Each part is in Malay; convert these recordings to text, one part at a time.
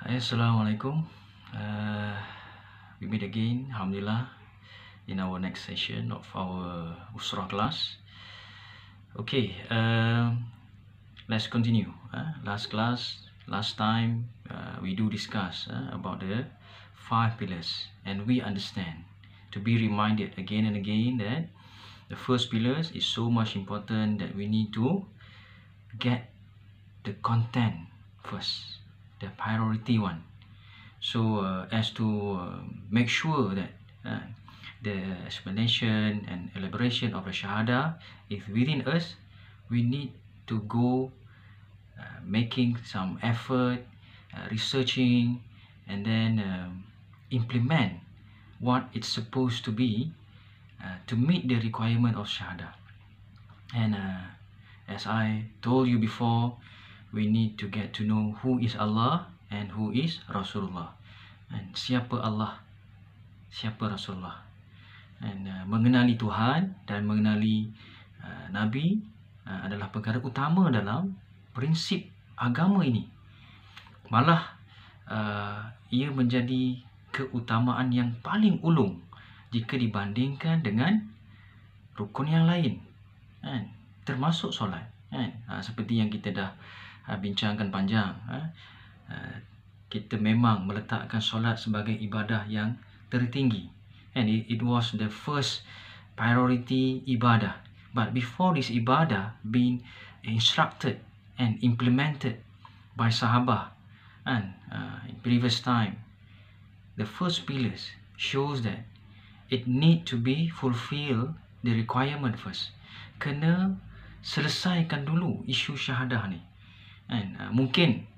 Hai, Assalamualaikum. We meet again, Alhamdulillah, in our next session of our Usrah class. Okay, let's continue. Last time, we do discuss about the 5 pillars, and we understand to be reminded again and again that the first pillars is so much important that we need to get the content first, the priority one. So as to make sure that the explanation and elaboration of the Shahada is within us, we need to go making some effort, researching, and then implement what it's supposed to be to meet the requirement of Shahada. And as I told you before, we need to get to know who is Allah and who is Rasulullah. And siapa Allah, siapa Rasulullah. And mengenali Tuhan dan mengenali Nabi adalah perkara utama dalam prinsip agama ini. Malah ia menjadi keutamaan yang paling ulung jika dibandingkan dengan rukun yang lain, kan? Termasuk solat, kan? Seperti yang kita dah bincangkan panjang, kita memang meletakkan solat sebagai ibadah yang tertinggi, and it was the first priority ibadah. But before this ibadah being instructed and implemented by sahabah, and in previous time, the first pillars shows that it need to be fulfill the requirement first. Kena selesaikan dulu isu syahadah ni, and mungkin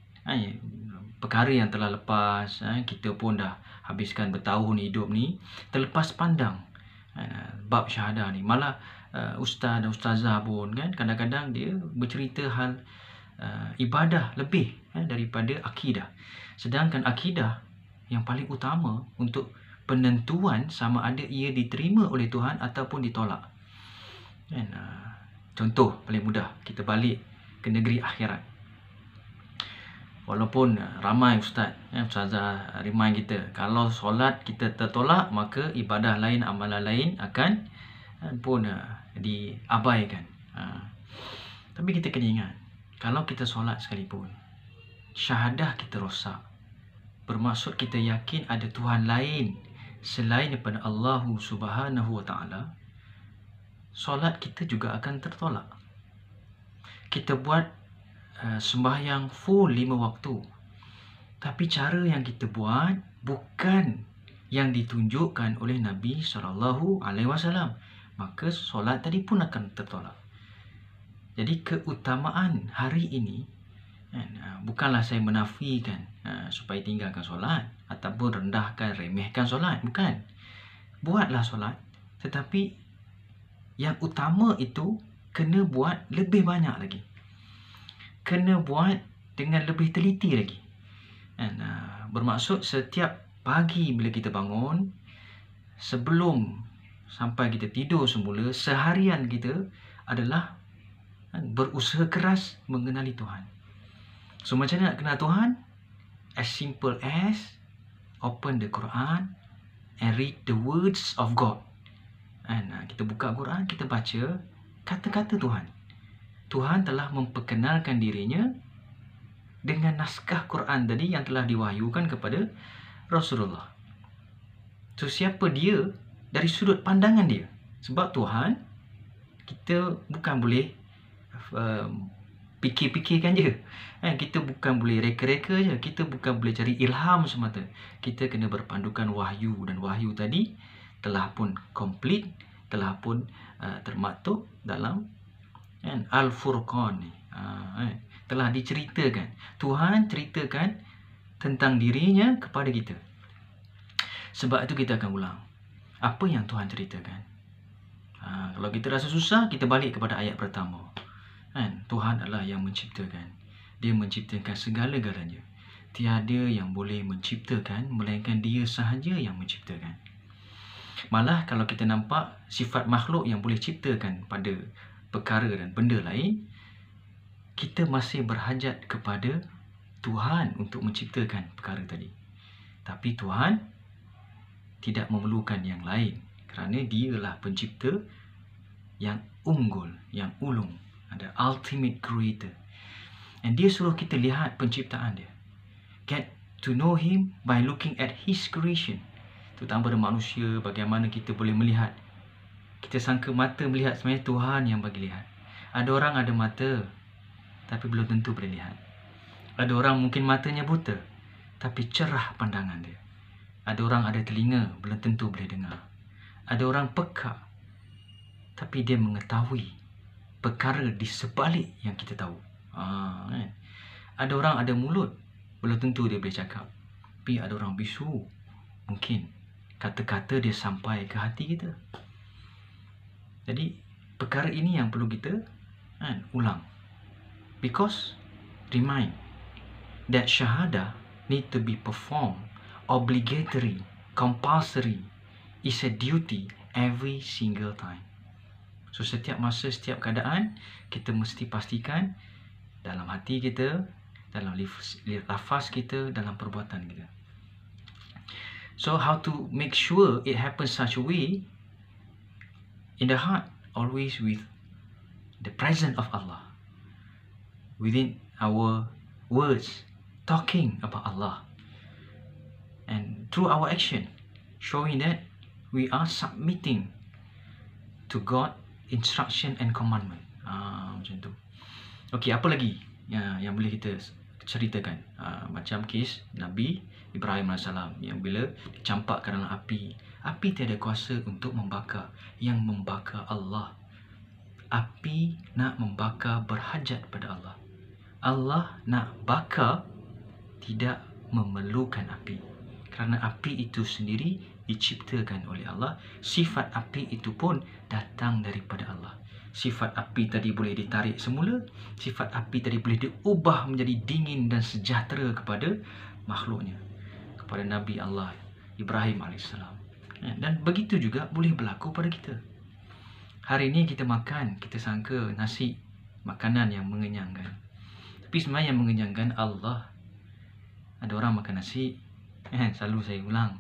perkara yang telah lepas, kita pun dah habiskan bertahun hidup ni, terlepas pandang bab syahadah ni. Malah ustaz dan ustazah pun kan kadang-kadang dia bercerita hal ibadah lebih daripada akidah. Sedangkan akidah yang paling utama untuk penentuan sama ada ia diterima oleh Tuhan ataupun ditolak. Dan contoh paling mudah, kita balik ke negeri akhirat. Walaupun ramai ustazah remind kita, kalau solat kita tertolak, maka ibadah lain, amalan lain akan pun diabaikan. Tapi kita kena ingat, kalau kita solat sekalipun, syahadah kita rosak, bermaksud kita yakin ada Tuhan lain selain daripada Allah Subhanahu Wa Taala, solat kita juga akan tertolak. Kita buat sembahyang full 5 waktu, tapi cara yang kita buat bukan yang ditunjukkan oleh Nabi SAW, maka solat tadi pun akan tertolak. Jadi keutamaan hari ini, bukanlah saya menafikan supaya tinggalkan solat ataupun rendahkan, remehkan solat, bukan. Buatlah solat, tetapi yang utama itu kena buat lebih banyak lagi, kena buat dengan lebih teliti lagi. Dan bermaksud setiap pagi bila kita bangun, sebelum sampai kita tidur semula, seharian kita adalah berusaha keras mengenali Tuhan. So macam mana nak kenal Tuhan? As simple as open the Quran and read the words of God. And kita buka Quran, kita baca kata-kata Tuhan. Tuhan telah memperkenalkan dirinya dengan naskah Quran tadi yang telah diwahyukan kepada Rasulullah. So siapa dia dari sudut pandangan dia? Sebab Tuhan, kita bukan boleh fikir-fikirkan je, kita bukan boleh reka-reka je, kita bukan boleh cari ilham semata. Kita kena berpandukan wahyu, dan wahyu tadi telah pun komplit, telah pun termaktub dalam Al-Furqan ni. Telah diceritakan, Tuhan ceritakan tentang dirinya kepada kita. Sebab itu kita akan ulang apa yang Tuhan ceritakan. Kalau kita rasa susah, kita balik kepada ayat pertama. Tuhan adalah yang menciptakan. Dia menciptakan segala-galanya. Tiada yang boleh menciptakan melainkan Dia sahaja yang menciptakan. Malah kalau kita nampak sifat makhluk yang boleh ciptakan pada perkara dan benda lain, kita masih berhajat kepada Tuhan untuk menciptakan perkara tadi. Tapi Tuhan tidak memerlukan yang lain kerana dialah pencipta yang unggul, yang ulung, ada ultimate creator. And dia suruh kita lihat penciptaan dia. Get to know him by looking at his creation. Terutama pada manusia, bagaimana kita boleh melihat. Kita sangka mata melihat, sebenarnya Tuhan yang bagi lihat. Ada orang ada mata, tapi belum tentu boleh lihat. Ada orang mungkin matanya buta, tapi cerah pandangan dia. Ada orang ada telinga, belum tentu boleh dengar. Ada orang peka, tapi dia mengetahui perkara di sebalik yang kita tahu. Kan? Ada orang ada mulut, belum tentu dia boleh cakap. Tapi ada orang bisu, mungkin kata-kata dia sampai ke hati kita. Jadi perkara ini yang perlu kita ulang. Because remind that syahadah need to be performed, obligatory, compulsory, is a duty every single time. So setiap masa, setiap keadaan, kita mesti pastikan dalam hati kita, dalam lafaz kita, dalam perbuatan kita. So how to make sure it happens such a way? In the heart, always with the presence of Allah. Within our words, talking about Allah. And through our action, showing that we are submitting to God instruction and commandment. Macam tu. Okey, apa lagi yang boleh kita ceritakan? Macam kes Nabi Ibrahim AS yang bila dicampakkan dalam api. Api tiada kuasa untuk membakar. Yang membakar Allah. Api nak membakar berhajat pada Allah. Allah nak bakar tidak memerlukan api. Kerana api itu sendiri diciptakan oleh Allah. Sifat api itu pun datang daripada Allah. Sifat api tadi boleh ditarik semula. Sifat api tadi boleh diubah menjadi dingin dan sejahtera kepada makhluknya. Kepada Nabi Allah Ibrahim AS. Dan begitu juga boleh berlaku pada kita. Hari ini kita makan, kita sangka nasi makanan yang mengenyangkan. Tapi sebenarnya yang mengenyangkan Allah. Ada orang makan nasi, selalu saya ulang,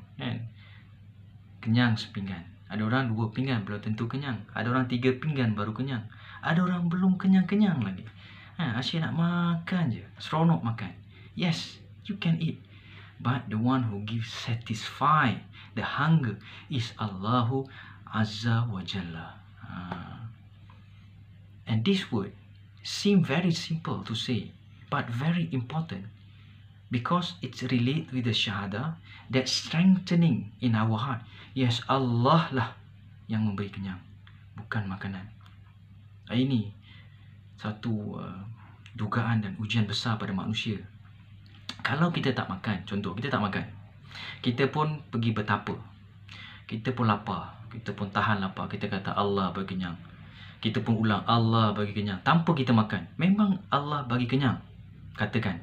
kenyang sepinggan. Ada orang 2 pinggan belum tentu kenyang. Ada orang 3 pinggan baru kenyang. Ada orang belum kenyang-kenyang lagi. Asyik nak makan je, seronok makan. Yes, you can eat. But the one who gives satisfy the hunger is Allahu Azza wa Jalla. And this word seem very simple to say, but very important. Because it's related with the shahada that strengthening in our heart. Yes, Allah lah yang memberi kenyang, bukan makanan. Ini satu dugaan dan ujian besar pada manusia. Kalau kita tak makan, contoh kita tak makan, kita pun pergi bertapa, kita pun lapar, kita pun tahan lapar, kita kata Allah bagi kenyang, kita pun ulang Allah bagi kenyang tanpa kita makan. Memang Allah bagi kenyang, katakan.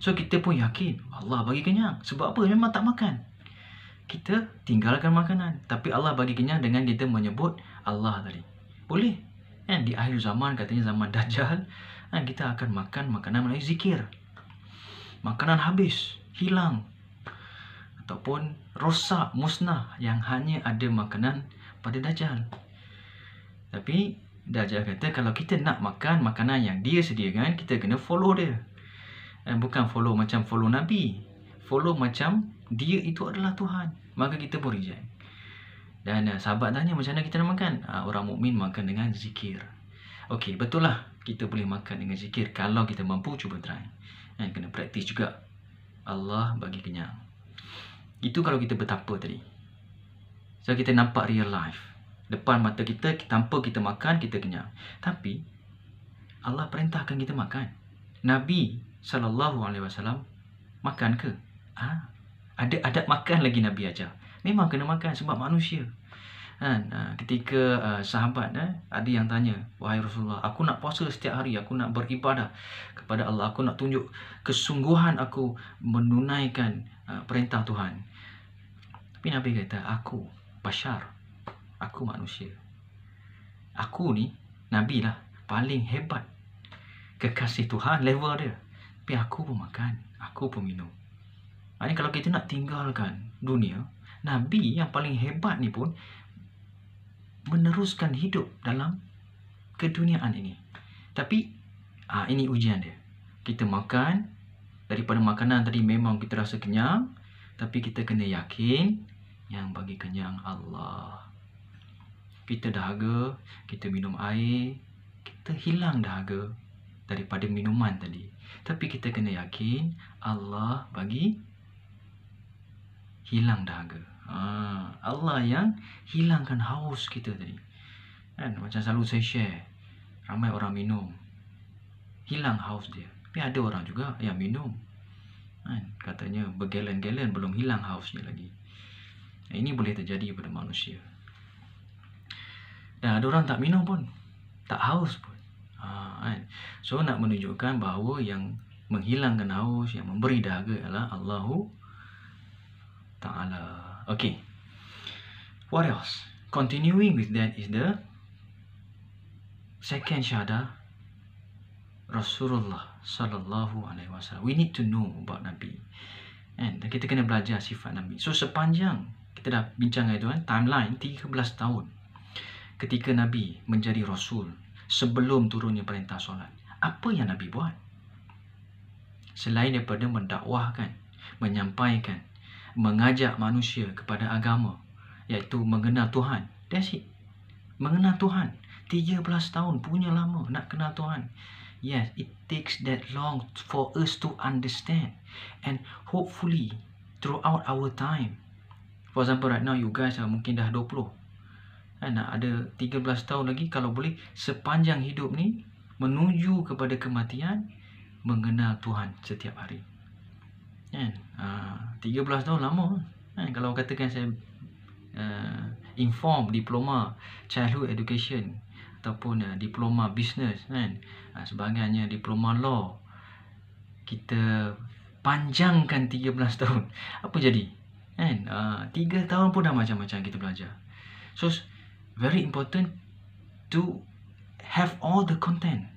So kita pun yakin Allah bagi kenyang. Sebab apa? Memang tak makan. Kita tinggalkan makanan, tapi Allah bagi kenyang dengan kita menyebut Allah tadi. Boleh. Di akhir zaman, katanya zaman Dajjal, kita akan makan makanan melalui zikir. Makanan habis, hilang, ataupun rosak, musnah, yang hanya ada makanan pada Dajjal. Tapi Dajjal kata kalau kita nak makan makanan yang dia sediakan, kita kena follow dia. Bukan follow macam follow Nabi, follow macam dia itu adalah Tuhan. Maka kita pun reject. Dan sahabat tanya macam mana kita nak makan? Orang mukmin makan dengan zikir. Okey, betul lah kita boleh makan dengan zikir. Kalau kita mampu, cuba try. Kena praktis juga. Allah bagi kenyang. Itu kalau kita bertapa tadi. So kita nampak real life. Depan mata kita, tanpa kita makan, kita kenyang. Tapi Allah perintahkan kita makan. Nabi SAW makan ke? Ada adab makan lagi Nabi ajar. Memang kena makan sebab manusia. Ketika sahabat ada yang tanya, wahai Rasulullah, aku nak puasa setiap hari, aku nak beribadah kepada Allah, aku nak tunjuk kesungguhan aku menunaikan perintah Tuhan. Tapi Nabi kata, aku bashar, aku manusia. Aku ni Nabi lah, paling hebat kekasih Tuhan level dia. Tapi tapi aku pun makan, aku pun minum. Ini kalau kita nak tinggalkan dunia, Nabi yang paling hebat ni pun meneruskan hidup dalam keduniaan ini. Tapi ini ujian dia. Kita makan, daripada makanan tadi memang kita rasa kenyang, tapi kita kena yakin yang bagi kenyang Allah. Kita dahaga, kita minum air, kita hilang dahaga daripada minuman tadi. Tapi kita kena yakin Allah bagi hilang dahaga. Allah yang hilangkan haus kita tadi. Kan? Macam selalu saya share, ramai orang minum, hilang haus dia. Tapi ada orang juga yang minum, kan? Katanya bergalen-galen belum hilang hausnya lagi. Ini boleh terjadi pada manusia. Dan ada orang tak minum pun, tak haus pun. Kan? So nak menunjukkan bahawa yang menghilangkan haus, yang memberi dahaga adalah Allahu Ta'ala. Okay. What else? Continuing with that is the second syahadah Rasulullah sallallahu alaihi wasallam. We need to know about Nabi. Dan kita kena belajar sifat Nabi. So sepanjang kita dah bincang itu kan, timeline 13 tahun ketika Nabi menjadi Rasul sebelum turunnya perintah solat. Apa yang Nabi buat? Selain daripada mendakwahkan, menyampaikan, mengajak manusia kepada agama, iaitu mengenal Tuhan. That's it. Mengenal Tuhan. 13 tahun punya lama nak kenal Tuhan. Yes, it takes that long for us to understand. And hopefully throughout our time, for example right now you guys mungkin dah 20, nak ada 13 tahun lagi, kalau boleh sepanjang hidup ni menuju kepada kematian, mengenal Tuhan setiap hari. 13 tahun lama. Kalau katakan saya inform diploma childhood education ataupun diploma business kan, sebagainya, diploma law, kita panjangkan 13 tahun, apa jadi kan? 3 tahun pun dah macam-macam kita belajar. So very important to have all the content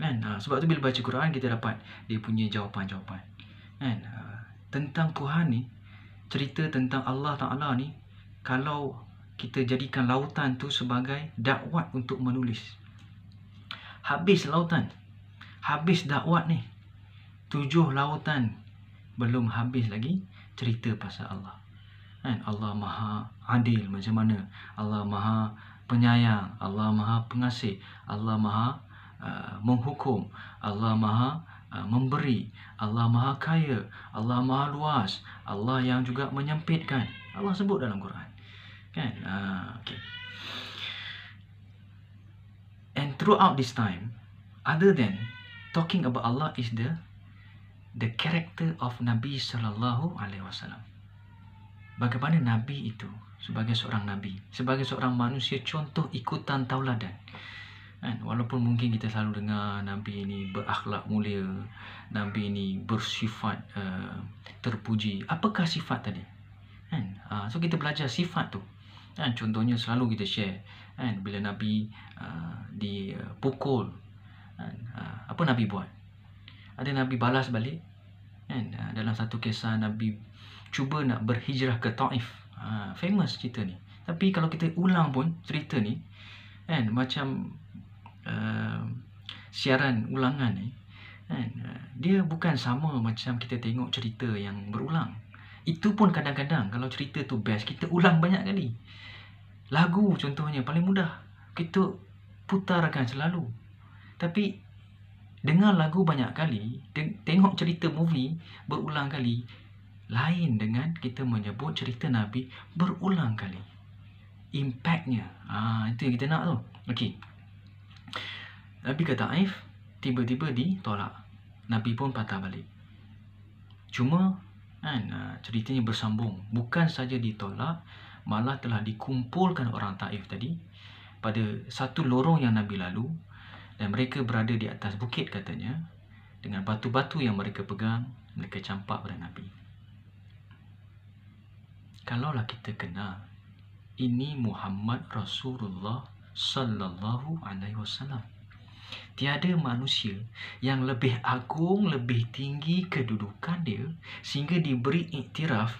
kan. Sebab tu bila baca Quran kita dapat dia punya jawapan-jawapan kan. Tentang Tuhan ni, cerita tentang Allah Ta'ala ni, kalau kita jadikan lautan tu sebagai dakwat untuk menulis, habis lautan, habis dakwat ni, 7 lautan belum habis lagi cerita pasal Allah kan. Allah Maha Adil macam mana, Allah Maha Penyayang, Allah Maha Pengasih, Allah Maha menghukum, Allah Maha memberi, Allah Maha Kaya, Allah Maha Luas, Allah yang juga menyempitkan. Allah sebut dalam Quran kan. Okay. And throughout this time, other than talking about Allah, is the character of Nabi sallallahu alaihi wasallam. Bagaimana Nabi itu sebagai seorang Nabi, sebagai seorang manusia contoh ikutan tauladan kan. Walaupun mungkin kita selalu dengar Nabi ini berakhlak mulia, Nabi ini bersifat terpuji. Apakah sifat tadi kan? So kita belajar sifat tu kan. Contohnya selalu kita share kan, bila Nabi dipukul kan, apa Nabi buat? Ada Nabi balas balik kan. Dalam satu kisah Nabi cuba nak berhijrah ke Taif, famous cerita ni. Tapi kalau kita ulang pun cerita ni kan, macam siaran ulangan ni kan, dia bukan sama macam kita tengok cerita yang berulang. Itu pun kadang-kadang kalau cerita tu best, kita ulang banyak kali. Lagu contohnya paling mudah, kita putarkan selalu. Tapi dengar lagu banyak kali, tengok cerita movie berulang kali, lain dengan kita menyebut cerita Nabi berulang kali. Impactnya itu yang kita nak tu. Okay, Nabi ke Taif, tiba-tiba ditolak, Nabi pun patah balik. Cuma kan, ceritanya bersambung. Bukan saja ditolak, malah telah dikumpulkan orang Taif tadi pada satu lorong yang Nabi lalu, dan mereka berada di atas bukit katanya, dengan batu-batu yang mereka pegang, mereka campak pada Nabi. Kalaulah kita kenal ini Muhammad Rasulullah sallallahu alaihi wasallam, tiada manusia yang lebih agung, lebih tinggi kedudukan dia sehingga diberi iktiraf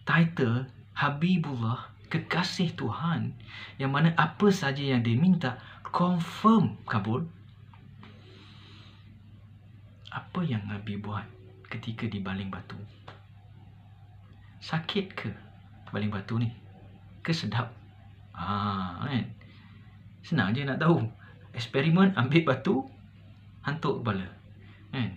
title Habibullah, kekasih Tuhan, yang mana apa saja yang dia minta confirm kabul. Apa yang Nabi buat ketika dibaling batu? Sakit ke baling batu ni? Ke sedap? Kan? Senang je nak tahu. Eksperimen, ambil batu, hantuk kepala. Kan?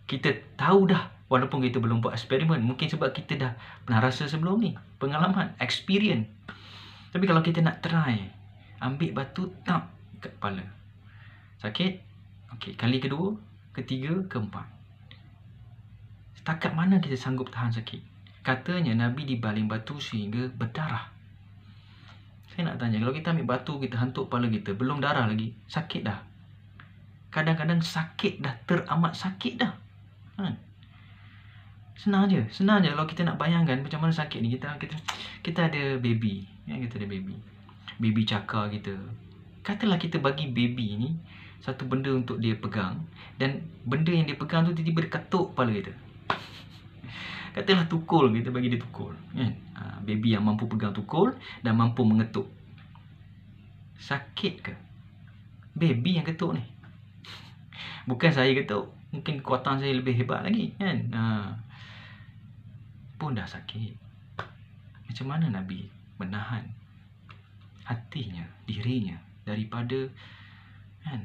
Kita tahu dah, walaupun kita belum buat eksperimen. Mungkin sebab kita dah pernah rasa sebelum ni. Pengalaman, experience. Tapi kalau kita nak try, ambil batu, tap kat kepala. Sakit? Okey, kali kedua, ketiga, keempat. Setakat mana kita sanggup tahan sakit? Katanya Nabi dibaling batu sehingga berdarah. Saya nak tanya, kalau kita ambil batu, kita hantuk kepala kita, belum darah lagi, sakit dah. Kadang-kadang sakit dah, teramat sakit dah. Senang je kalau kita nak bayangkan macam mana sakit ni. Kita ada baby, kita ada baby cakar kita. Katalah kita bagi baby ni satu benda untuk dia pegang, dan benda yang dia pegang tu tiba-tiba katuk kepala kita. Katalah tukul, kita bagi dia tukul, kan? Baby yang mampu pegang tukul dan mampu mengetuk. Sakit ke? Baby yang ketuk ni. Bukan saya ketuk, mungkin kekuatan saya lebih hebat lagi, kan? Pun dah sakit. Macam mana Nabi menahan hatinya, dirinya daripada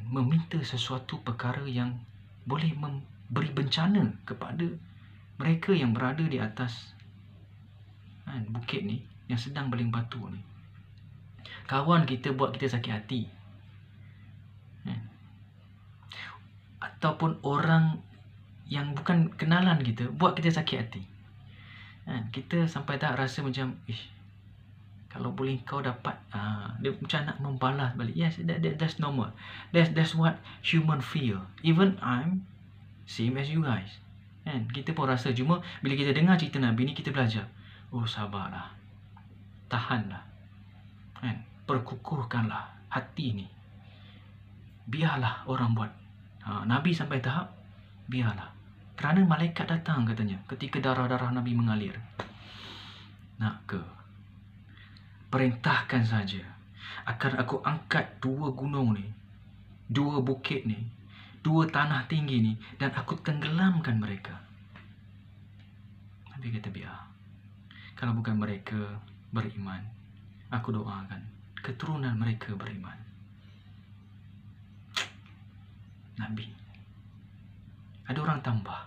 meminta sesuatu perkara yang boleh memberi bencana kepada mereka yang berada di atas bukit ni, yang sedang baling batu ni. Kawan kita buat kita sakit hati, ataupun orang yang bukan kenalan kita buat kita sakit hati. Kita sampai tak rasa macam, kalau boleh kau dapat, dia macam nak membalas balik. Yes, that's normal. That's what human feel. Even I'm same as you guys. Kita pun rasa. Cuma bila kita dengar cerita Nabi ni, kita belajar. Oh, sabarlah, tahanlah, perkukuhkanlah hati ni. Biarlah orang buat. Nabi sampai tahap biarlah. Kerana malaikat datang katanya ketika darah-darah Nabi mengalir. Nak ke? Perintahkan saja akan aku angkat dua gunung ni, dua bukit ni, dua tanah tinggi ni, dan aku tenggelamkan mereka. Nabi kata biar. Kalau bukan mereka beriman, aku doakan keturunan mereka beriman. Nabi. Ada orang tambah.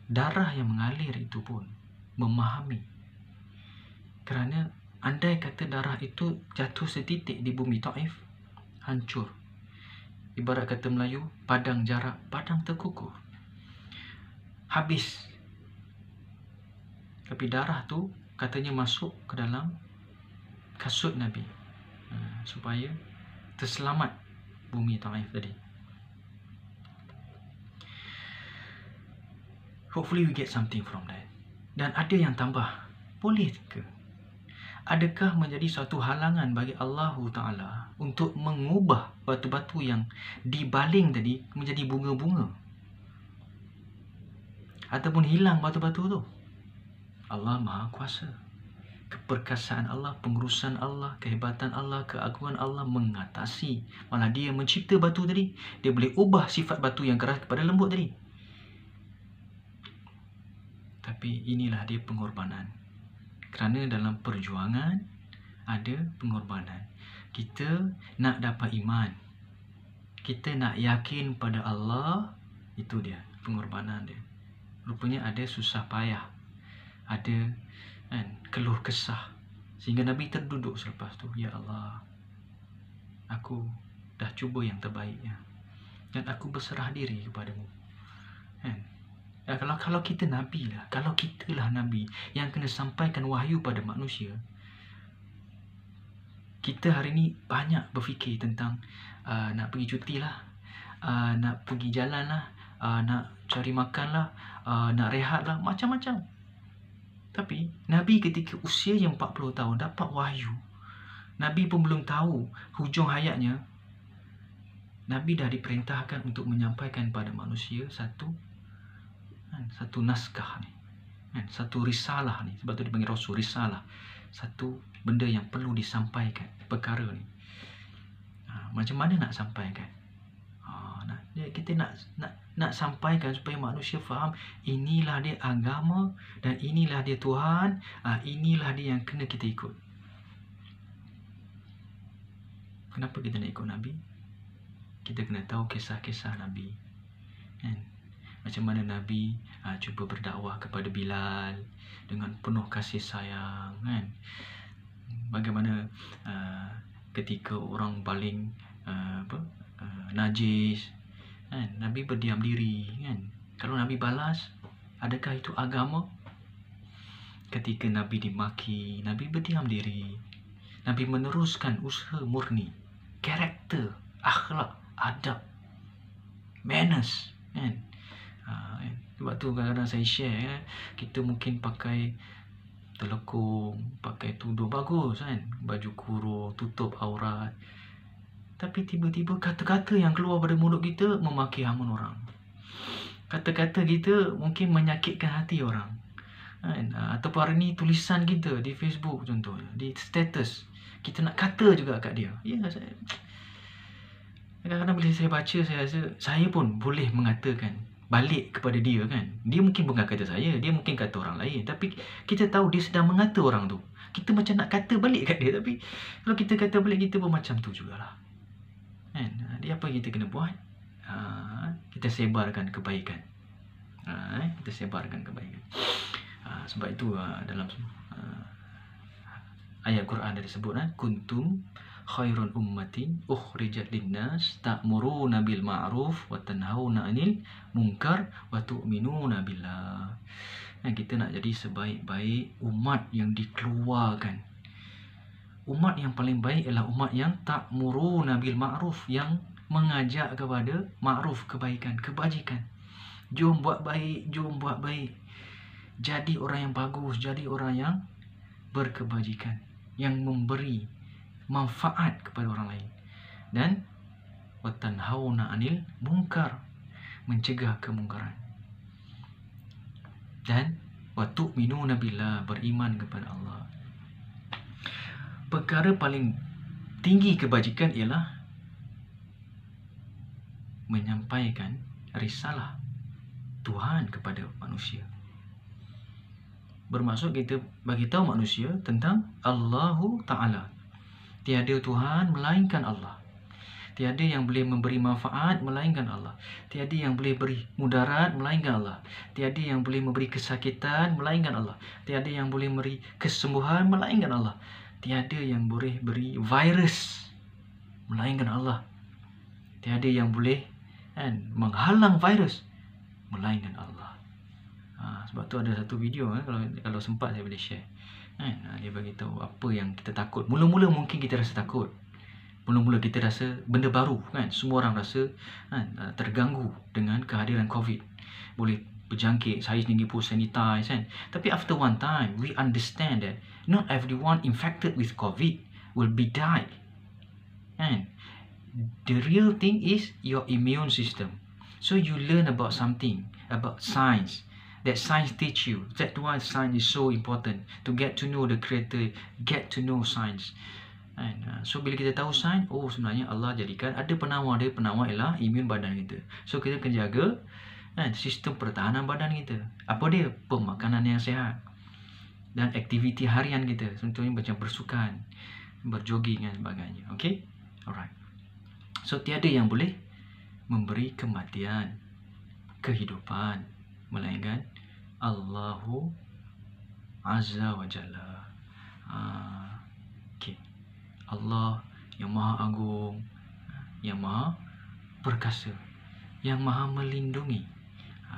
Darah yang mengalir itu pun memahami. Kerana andai kata darah itu jatuh setitik di bumi Taif, hancur. Ibarat kata Melayu, padang jarak, padang terkukur. Habis. Tapi darah tu katanya masuk ke dalam kasut Nabi, supaya terselamat bumi Taif tadi. Hopefully we get something from that. Dan ada yang tambah. Boleh ke? Adakah menjadi suatu halangan bagi Allah Ta'ala untuk mengubah batu-batu yang dibaling tadi menjadi bunga-bunga? Ataupun hilang batu-batu tu? Allah Maha Kuasa. Keperkasaan Allah, pengurusan Allah, kehebatan Allah, keagungan Allah mengatasi. Malah dia mencipta batu tadi. Dia boleh ubah sifat batu yang keras kepada lembut tadi. Tapi inilah dia pengorbanan. Kerana dalam perjuangan ada pengorbanan. Kita nak dapat iman, kita nak yakin pada Allah, itu dia pengorbanan dia. Rupanya ada susah payah, ada keluh kesah, sehingga Nabi terduduk selepas tu. Ya Allah, aku dah cuba yang terbaiknya, dan aku berserah diri kepadamu. Kalau kita Nabi lah, kalau kita lah Nabi yang kena sampaikan wahyu pada manusia, kita hari ni banyak berfikir tentang nak pergi cuti lah, nak pergi jalan lah, nak cari makan lah, nak rehat lah, macam-macam. Tapi Nabi ketika usia yang 40 tahun dapat wahyu, Nabi pun belum tahu hujung hayatnya Nabi dah diperintahkan untuk menyampaikan pada manusia satu naskah ni, satu risalah ni. Sebab tu dipanggil Rasul, risalah. Satu benda yang perlu disampaikan, perkara ni. Macam mana nak sampaikan? Kita nak sampaikan supaya manusia faham inilah dia agama dan inilah dia Tuhan, inilah dia yang kena kita ikut. Kenapa kita nak ikut Nabi? Kita kena tahu kisah-kisah Nabi, kan? Macam mana Nabi cuba berdakwah kepada Bilal dengan penuh kasih sayang, kan? Bagaimana ketika orang baling najis, kan? Nabi berdiam diri, kan? Kalau Nabi balas, adakah itu agama? Ketika Nabi dimaki, Nabi berdiam diri. Nabi meneruskan usaha murni, karakter, akhlak, adab, manners, kan? Sebab tu kadang-kadang saya share, kita mungkin pakai telekung, pakai tudung bagus, kan? Baju kurung, tutup aurat, tapi tiba-tiba kata-kata yang keluar pada mulut kita memaki hamun orang. Kata-kata kita mungkin menyakitkan hati orang, kan? Ataupun hari ni tulisan kita di Facebook contohnya, di status, kita nak kata juga kat dia. Kadang-kadang bila saya baca, saya rasa saya pun boleh mengatakan balik kepada dia, kan? Dia mungkin bukan kata saya, dia mungkin kata orang lain, tapi kita tahu dia sedang mengata orang tu. Kita macam nak kata balik kat dia, tapi kalau kita kata balik, kita pun macam tu jugalah, kan? Dia apa kita kena buat? Kita sebarkan kebaikan. Kita sebarkan kebaikan. Sebab itu dalam ayat Quran ada disebut, kuntum khairun ummatin ukhrijat linnas ta'muruna bil ma'ruf wa tanhauna 'anil munkar wa tu'minuna billah. Kita nak jadi sebaik-baik umat yang dikeluarkan. Umat yang paling baik ialah umat yang ta'muruna bil ma'ruf, yang mengajak kepada ma'ruf, kebaikan, kebajikan. Jom buat baik, jom buat baik. Jadi orang yang bagus, jadi orang yang berkebajikan, yang memberi manfaat kepada orang lain. Dan watanhauna 'anil munkar, mencegah kemungkaran. Dan wa tu'minuna billah, beriman kepada Allah. Perkara paling tinggi kebajikan ialah menyampaikan risalah Tuhan kepada manusia. Bermaksud kita bagi tahu manusia tentang Allahu Ta'ala. Tiada Tuhan melainkan Allah. Tiada yang boleh memberi manfaat melainkan Allah. Tiada yang boleh beri mudarat melainkan Allah. Tiada yang boleh memberi kesakitan melainkan Allah. Tiada yang boleh memberi kesembuhan melainkan Allah. Tiada yang boleh beri virus melainkan Allah. Tiada yang boleh menghalang virus melainkan Allah. Sebab tu ada satu video, kalau sempat saya boleh share. Dia bagi tahu apa yang kita takut. Mula-mula mungkin kita rasa takut. Mula-mula kita rasa benda baru, kan? Semua orang rasa terganggu dengan kehadiran COVID. Boleh berjangkit, saya sendiri pun sanitize, kan? Tapi after one time, we understand that not everyone infected with COVID will be died. And the real thing is your immune system. So you learn about something, about science. That science teach you. That's why science is so important. To get to know the creator, get to know science. So bila kita tahu sains, sebenarnya Allah jadikan ada penawar dia. Penawar ialah imun badan kita. So kita kena jaga sistem pertahanan badan kita. Apa dia? Pemakanan yang sihat. Dan aktiviti harian kita. Contohnya macam bersukan, berjoging dan sebagainya. Okay? Alright. So tiada yang boleh memberi kematian, kehidupan, melainkan Allahu Azza wa Jalla. Okay. Allah yang maha agung, yang maha perkasa, yang maha melindungi.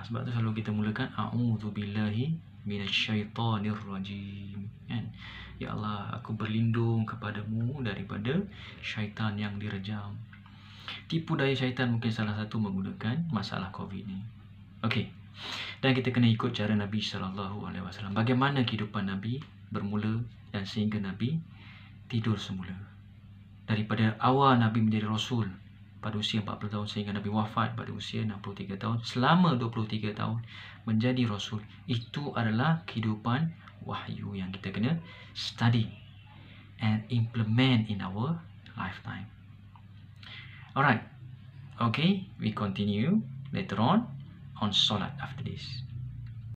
Sebab tu selalu kita mulakan a'udzu billahi minasyaitonir rajim, kan? Ya Allah, aku berlindung kepadamu daripada syaitan yang direjam. Tipu daya syaitan mungkin salah satu menggunakan masalah COVID ni. Okey. Dan kita kena ikut cara Nabi SAW. Bagaimana kehidupan Nabi bermula dan sehingga Nabi tidur semula. Daripada awal Nabi menjadi Rasul, pada usia 40 tahun sehingga Nabi wafat pada usia 63 tahun. Selama 23 tahun menjadi Rasul. Itu adalah kehidupan wahyu yang kita kena study and implement in our lifetime. Alright. Okay, we continue later on solat after this.